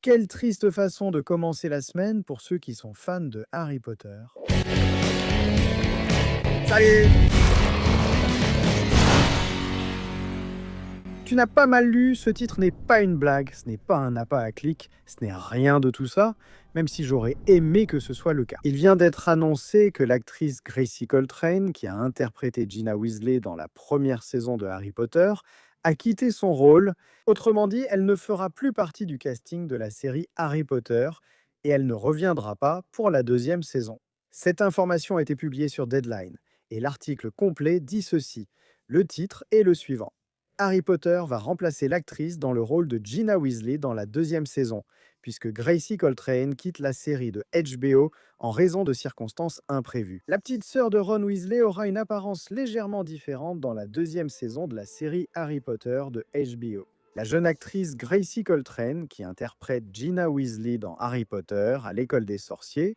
Quelle triste façon de commencer la semaine pour ceux qui sont fans de Harry Potter. Salut! Tu n'as pas mal lu, ce titre n'est pas une blague, ce n'est pas un appât à clic, ce n'est rien de tout ça, même si j'aurais aimé que ce soit le cas. Il vient d'être annoncé que l'actrice Gracie Coltrane, qui a interprété Gina Weasley dans la première saison de Harry Potter, a quitté son rôle. Autrement dit, elle ne fera plus partie du casting de la série Harry Potter et elle ne reviendra pas pour la deuxième saison. Cette information a été publiée sur Deadline et l'article complet dit ceci. Le titre est le suivant. Harry Potter va remplacer l'actrice dans le rôle de Gina Weasley dans la deuxième saison, puisque Gracie Coltrane quitte la série de HBO en raison de circonstances imprévues. La petite sœur de Ron Weasley aura une apparence légèrement différente dans la deuxième saison de la série Harry Potter de HBO. La jeune actrice Gracie Coltrane, qui interprète Gina Weasley dans Harry Potter à l'école des sorciers,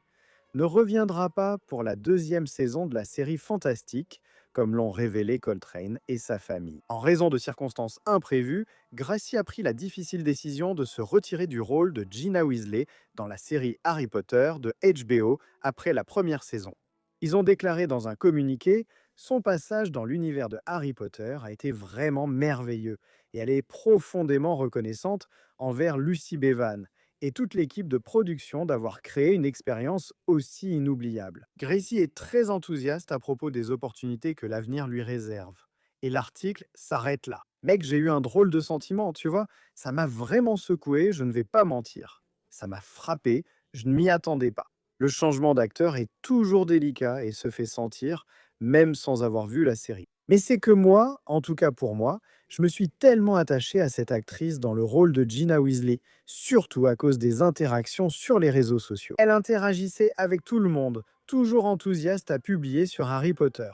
ne reviendra pas pour la deuxième saison de la série fantastique, comme l'ont révélé Coltrane et sa famille. En raison de circonstances imprévues, Gracie a pris la difficile décision de se retirer du rôle de Gina Weasley dans la série Harry Potter de HBO après la première saison. Ils ont déclaré dans un communiqué: son passage dans l'univers de Harry Potter a été vraiment merveilleux et elle est profondément reconnaissante envers Lucy Bevan et toute l'équipe de production d'avoir créé une expérience aussi inoubliable. Gracie est très enthousiaste à propos des opportunités que l'avenir lui réserve. Et l'article s'arrête là. Mec, j'ai eu un drôle de sentiment, tu vois. Ça m'a vraiment secoué, je ne vais pas mentir. Ça m'a frappé, je ne m'y attendais pas. Le changement d'acteur est toujours délicat et se fait sentir, même sans avoir vu la série. Mais c'est que moi, en tout cas pour moi, je me suis tellement attaché à cette actrice dans le rôle de Gina Weasley, surtout à cause des interactions sur les réseaux sociaux. Elle interagissait avec tout le monde, toujours enthousiaste à publier sur Harry Potter.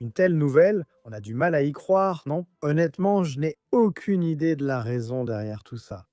Une telle nouvelle, on a du mal à y croire, non? Honnêtement, je n'ai aucune idée de la raison derrière tout ça.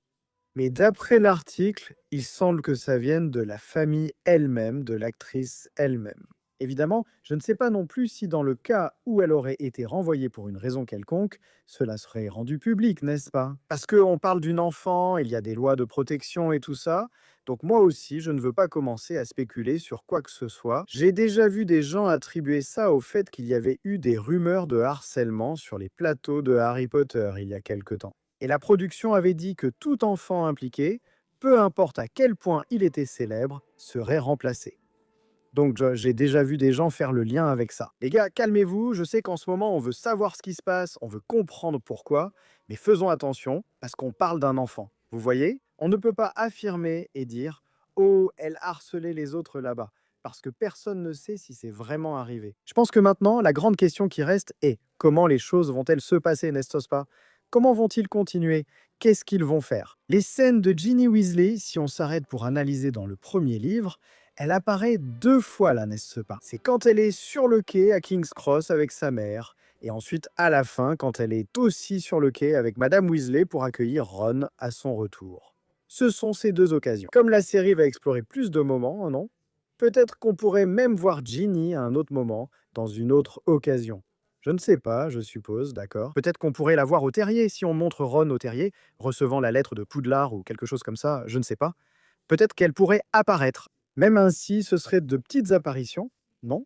Mais d'après l'article, il semble que ça vienne de la famille elle-même, de l'actrice elle-même. Évidemment, je ne sais pas non plus si dans le cas où elle aurait été renvoyée pour une raison quelconque, cela serait rendu public, n'est-ce pas? Parce qu'on parle d'une enfant, il y a des lois de protection et tout ça. Donc moi aussi, je ne veux pas commencer à spéculer sur quoi que ce soit. J'ai déjà vu des gens attribuer ça au fait qu'il y avait eu des rumeurs de harcèlement sur les plateaux de Harry Potter il y a quelque temps. Et la production avait dit que tout enfant impliqué, peu importe à quel point il était célèbre, serait remplacé. Donc j'ai déjà vu des gens faire le lien avec ça. Les gars, calmez-vous, je sais qu'en ce moment on veut savoir ce qui se passe, on veut comprendre pourquoi, mais faisons attention parce qu'on parle d'un enfant. Vous voyez? On ne peut pas affirmer et dire: «Oh, elle harcelait les autres là-bas», parce que personne ne sait si c'est vraiment arrivé. Je pense que maintenant, la grande question qui reste est: comment les choses vont-elles se passer, n'est-ce pas? Comment vont-ils continuer? Qu'est-ce qu'ils vont faire? Les scènes de Ginny Weasley, si on s'arrête pour analyser dans le premier livre, elle apparaît 2 fois là, n'est-ce pas? C'est quand elle est sur le quai à King's Cross avec sa mère, et ensuite à la fin quand elle est aussi sur le quai avec Madame Weasley pour accueillir Ron à son retour. Ce sont ces 2 occasions. Comme la série va explorer plus de moments, non? Peut-être qu'on pourrait même voir Ginny à un autre moment, dans une autre occasion. Je ne sais pas, je suppose, d'accord. Peut-être qu'on pourrait la voir au terrier si on montre Ron au terrier, recevant la lettre de Poudlard ou quelque chose comme ça, je ne sais pas. Peut-être qu'elle pourrait apparaître. Même ainsi, ce seraient de petites apparitions, non?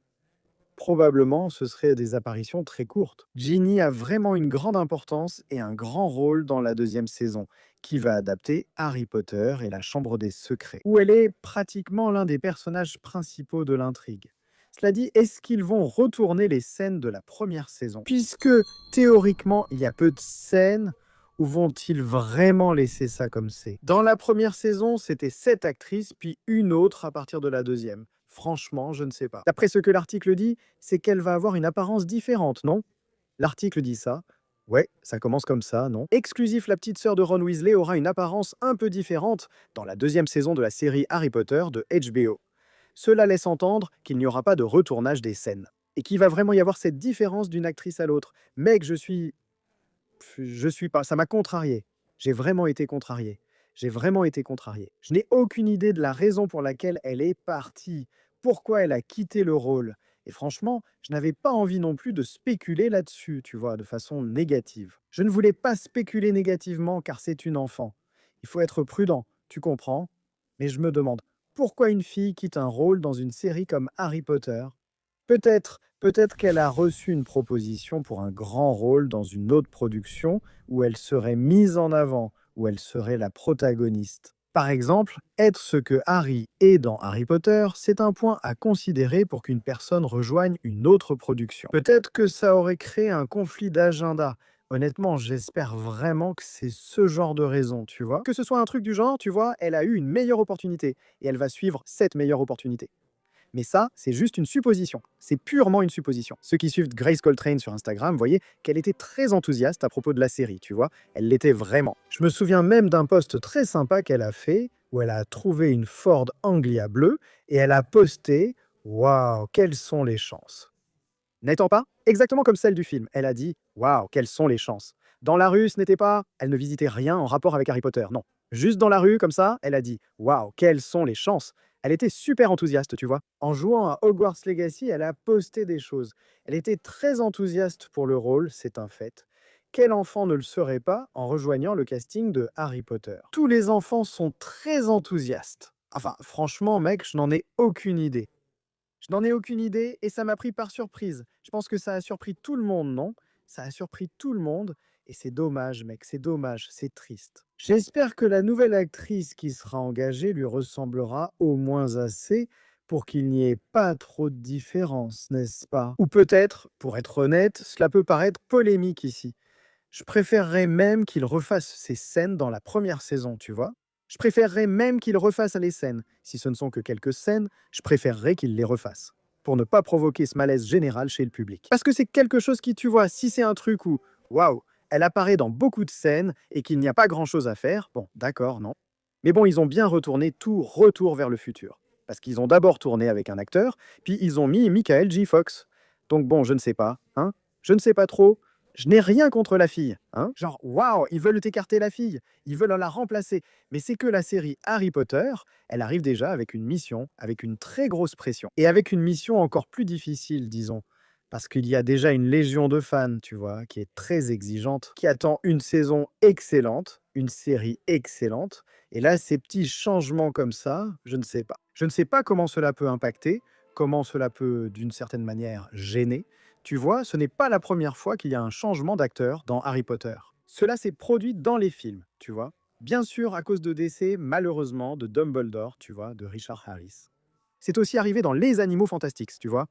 Probablement, ce seraient des apparitions très courtes. Ginny a vraiment une grande importance et un grand rôle dans la deuxième saison, qui va adapter Harry Potter et la Chambre des Secrets, où elle est pratiquement l'un des personnages principaux de l'intrigue. Cela dit, est-ce qu'ils vont retourner les scènes de la première saison? Puisque théoriquement, il y a peu de scènes, ou vont-ils vraiment laisser ça comme c'est? Dans la première saison, c'était 7 actrices, puis une autre à partir de la deuxième. Franchement, je ne sais pas. D'après ce que l'article dit, c'est qu'elle va avoir une apparence différente, non? L'article dit ça. Ouais, ça commence comme ça, non? Exclusif, la petite sœur de Ron Weasley aura une apparence un peu différente dans la deuxième saison de la série Harry Potter de HBO. Cela laisse entendre qu'il n'y aura pas de retournage des scènes. Et qu'il va vraiment y avoir cette différence d'une actrice à l'autre. Mec, je suis pas, ça m'a contrarié. J'ai vraiment été contrarié. J'ai vraiment été contrarié. Je n'ai aucune idée de la raison pour laquelle elle est partie, pourquoi elle a quitté le rôle. Et franchement, je n'avais pas envie non plus de spéculer là-dessus, tu vois, de façon négative. Je ne voulais pas spéculer négativement car c'est une enfant. Il faut être prudent, tu comprends? Mais je me demande, pourquoi une fille quitte un rôle dans une série comme Harry Potter? Peut-être qu'elle a reçu une proposition pour un grand rôle dans une autre production où elle serait mise en avant, où elle serait la protagoniste. Par exemple, être ce que Harry est dans Harry Potter, c'est un point à considérer pour qu'une personne rejoigne une autre production. Peut-être que ça aurait créé un conflit d'agenda. Honnêtement, j'espère vraiment que c'est ce genre de raison, tu vois. Que ce soit un truc du genre, tu vois, elle a eu une meilleure opportunité et elle va suivre cette meilleure opportunité. Mais ça, c'est juste une supposition. C'est purement une supposition. Ceux qui suivent Grace Coltrane sur Instagram voyaient qu'elle était très enthousiaste à propos de la série, tu vois. Elle l'était vraiment. Je me souviens même d'un post très sympa qu'elle a fait où elle a trouvé une Ford Anglia bleue et elle a posté «Waouh, quelles sont les chances!» N'étant pas exactement comme celle du film. Elle a dit «Waouh, quelles sont les chances!» Dans la rue, ce n'était pas elle ne visitait rien en rapport avec Harry Potter, non. Juste dans la rue, comme ça, elle a dit «Waouh, quelles sont les chances!» Elle était super enthousiaste, tu vois. En jouant à Hogwarts Legacy, elle a posté des choses. Elle était très enthousiaste pour le rôle, c'est un fait. Quel enfant ne le serait pas en rejoignant le casting de Harry Potter? Tous les enfants sont très enthousiastes. Enfin, franchement, mec, je n'en ai aucune idée. Je n'en ai aucune idée et ça m'a pris par surprise. Je pense que ça a surpris tout le monde, non? Ça a surpris tout le monde et c'est dommage, mec, c'est dommage, c'est triste. J'espère que la nouvelle actrice qui sera engagée lui ressemblera au moins assez pour qu'il n'y ait pas trop de différence, n'est-ce pas? Ou peut-être, pour être honnête, cela peut paraître polémique ici. Je préférerais même qu'il refasse ces scènes dans la première saison, tu vois? Je préférerais même qu'il refasse les scènes. Si ce ne sont que quelques scènes, je préférerais qu'il les refasse. Pour ne pas provoquer ce malaise général chez le public. Parce que c'est quelque chose qui, tu vois, si c'est un truc où, waouh, elle apparaît dans beaucoup de scènes et qu'il n'y a pas grand-chose à faire, bon, d'accord, non. Mais bon, ils ont bien retourné tout Retour vers le futur. Parce qu'ils ont d'abord tourné avec un acteur, puis ils ont mis Michael J. Fox. Donc bon, je ne sais pas, hein. Je ne sais pas trop. Je n'ai rien contre la fille, hein. Genre, waouh, ils veulent écarter la fille, ils veulent la remplacer. Mais c'est que la série Harry Potter, elle arrive déjà avec une mission, avec une très grosse pression. Et avec une mission encore plus difficile, disons. Parce qu'il y a déjà une légion de fans, tu vois, qui est très exigeante, qui attend une saison excellente, une série excellente. Et là, ces petits changements comme ça, je ne sais pas. Je ne sais pas comment cela peut impacter, comment cela peut, d'une certaine manière, gêner. Tu vois, ce n'est pas la première fois qu'il y a un changement d'acteur dans Harry Potter. Cela s'est produit dans les films, tu vois. Bien sûr, à cause de décès, malheureusement, de Dumbledore, tu vois, de Richard Harris. C'est aussi arrivé dans Les Animaux Fantastiques, tu vois.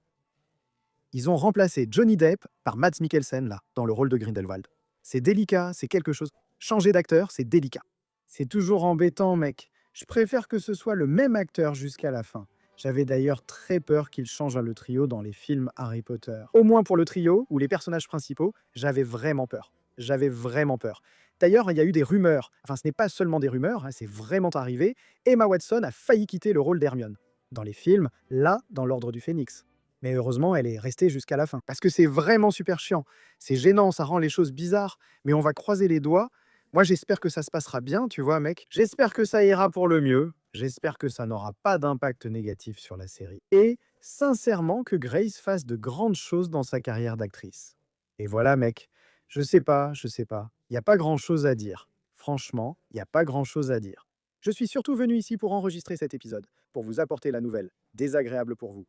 Ils ont remplacé Johnny Depp par Mads Mikkelsen, là, dans le rôle de Grindelwald. C'est délicat, c'est quelque chose. Changer d'acteur, c'est délicat. C'est toujours embêtant, mec. Je préfère que ce soit le même acteur jusqu'à la fin. J'avais d'ailleurs très peur qu'il change le trio dans les films Harry Potter. Au moins pour le trio, ou les personnages principaux, j'avais vraiment peur. J'avais vraiment peur. D'ailleurs, il y a eu des rumeurs. Enfin, ce n'est pas seulement des rumeurs, hein, c'est vraiment arrivé. Emma Watson a failli quitter le rôle d'Hermione. Dans les films, là, dans l'Ordre du Phénix. Mais heureusement, elle est restée jusqu'à la fin. Parce que c'est vraiment super chiant. C'est gênant, ça rend les choses bizarres. Mais on va croiser les doigts. Moi, j'espère que ça se passera bien, tu vois, mec. J'espère que ça ira pour le mieux. J'espère que ça n'aura pas d'impact négatif sur la série. Et, sincèrement, que Grace fasse de grandes choses dans sa carrière d'actrice. Et voilà, mec. Je sais pas, je sais pas. Il n'y a pas grand-chose à dire. Franchement, il n'y a pas grand-chose à dire. Je suis surtout venu ici pour enregistrer cet épisode, pour vous apporter la nouvelle, désagréable pour vous.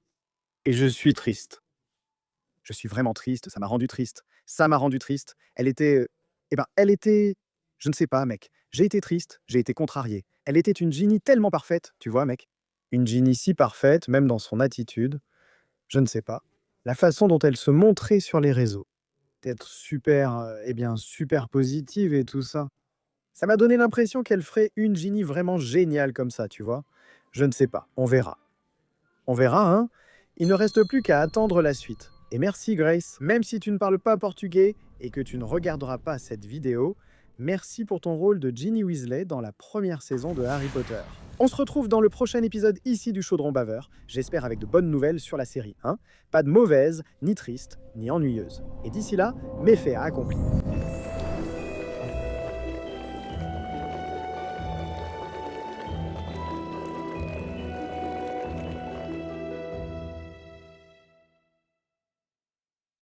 Et je suis triste. Je suis vraiment triste, ça m'a rendu triste. Ça m'a rendu triste. Elle était... Je ne sais pas, mec. J'ai été triste, j'ai été contrarié. Elle était une Ginny tellement parfaite, tu vois, mec. Une Ginny si parfaite, même dans son attitude. Je ne sais pas. La façon dont elle se montrait sur les réseaux. D'être super, super positive et tout ça. Ça m'a donné l'impression qu'elle ferait une Ginny vraiment géniale comme ça, tu vois. Je ne sais pas, on verra. On verra, hein. Il ne reste plus qu'à attendre la suite. Et merci Grace, même si tu ne parles pas portugais et que tu ne regarderas pas cette vidéo, merci pour ton rôle de Ginny Weasley dans la première saison de Harry Potter. On se retrouve dans le prochain épisode ici du Chaudron Baveur, j'espère avec de bonnes nouvelles sur la série, hein. Pas de mauvaises, ni tristes, ni ennuyeuses. Et d'ici là, méfait à accomplir.